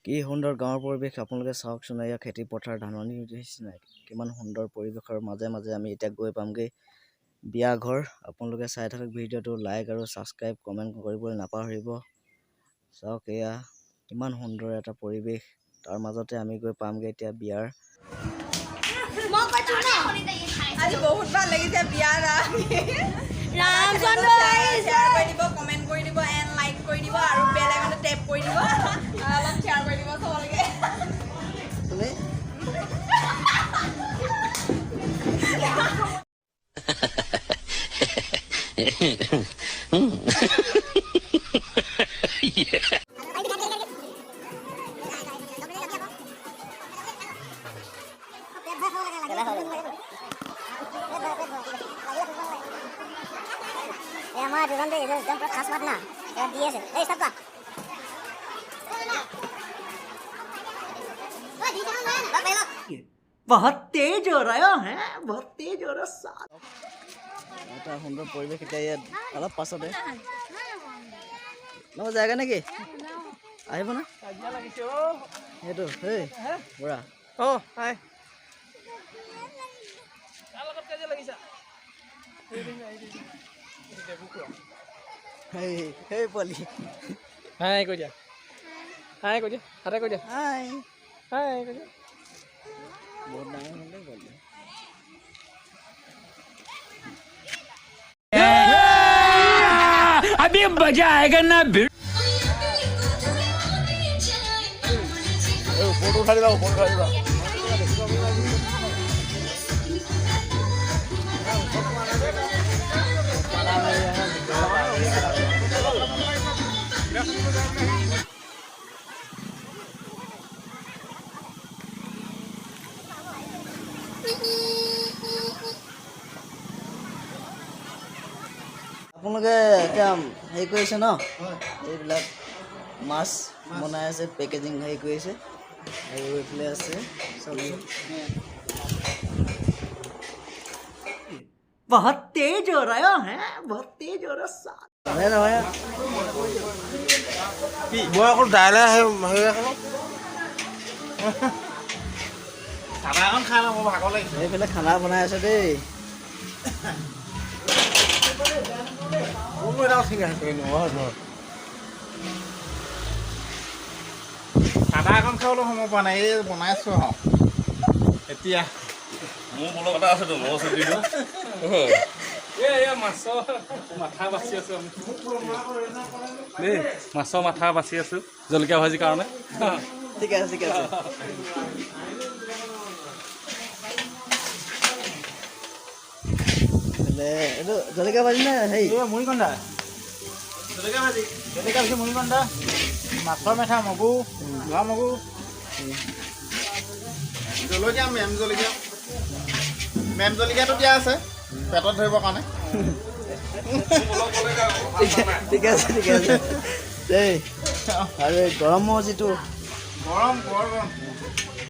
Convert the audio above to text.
কি সুন্দৰ গাঁৱৰ পৰিৱেশ আপোনালোকে চাওকচোন এয়া খেতি পথাৰ ধাননি নিচিনা কিমান সুন্দৰ পৰিৱেশৰ মাজে মাজে আমি এতিয়া গৈ পামগে বিয়া ঘৰ আপোনালোকে চাই থাকক ভিডিঅ'টো লাইক আৰু সাবস্ক্ৰাইব কমেন্ট কৰিবলৈ নাপাহৰিব চাওক এয়া কিমান সুন্দৰ এটা পৰিৱেশ তাৰ মাজতে আমি গৈ পামগে এতিয়া বিয়াৰ আজি বহুত ভাল লাগিছে বিয়াৰ ৰামচন্দ্ৰ শেয়াৰ কৰি দিব কমেন্ট কৰি দিব এণ্ড লাইক কৰি দিব আৰু বেল আইকনটো টেপ কৰি দিব অলপ শেয়াৰ কৰি দিব চবলৈকে তুমি हमारा दुकान पे एकदम पर खास बात ना यार दिए से ए सबका बहुत तेज हो रहा है बहुत तेज हो रहा साथ এটা সুন্দৰ পৰিৱেশ এতিয়া ইয়াত অলপ পাছতে ন জায়গা নেকি আহিব না কাজিয়া লাগিছে ও হেটো হেই বৰা ও হাই কাৰ লগত কাজিয়া লাগিছা হেই হেই পলি হাই কৈ দিয়া হাই কৈ দিয়া হাতে কৈ দিয়া হাই হাই কৈ দিয়া বহুত ডাঙৰ হ'লে পলি अभी मजा आएगा ना फोटो उठा दिला फोटो उठा दिला আপোনালোকে এতিয়া হেৰি কৰিছে ন এইবিলাক মাছ বনাই আছে পেকেজিং হেৰি কৰিছে আৰু এইফালে আছে চব্জি बहुत तेज हो रहा है बहुत तेज हो रहा साथ নহয় নহয় মই আকৌ দাইলে হেৰি এখন চাদা এখন খাই লওঁ মোৰ ভাগৰ লাগিছে এইফালে খানা বনাই আছে দেই মোৰ এটা ঠিক আছে চাদা এখন খাবলৈ সময় পোৱা নাই এই বনাইছোঁ আৰু এতিয়া মোৰ বোলো কথা আছে তো মই চুটি দিওঁ মাছৰ মাথা বাচি আছো আমি দেই মাছৰ মাথা বাচি আছো জলকীয়া ভাজিৰ কাৰণে ঠিক আছে ঠিক আছে এইটো জলকীয়া ভাজি নে হেৰি মুড়িকণ্ডা জলকীয়া ভাজি মুড়িকণ্ডা মাছৰ মেথা মগু ধোৱা মগু জলকীয়া মেম জলকীয়াটো দিয়া আছে পেটত ধৰিবৰ কাৰণে ঠিক আছে ঠিক আছে দেই আৰু গৰমৰ যিটো গৰম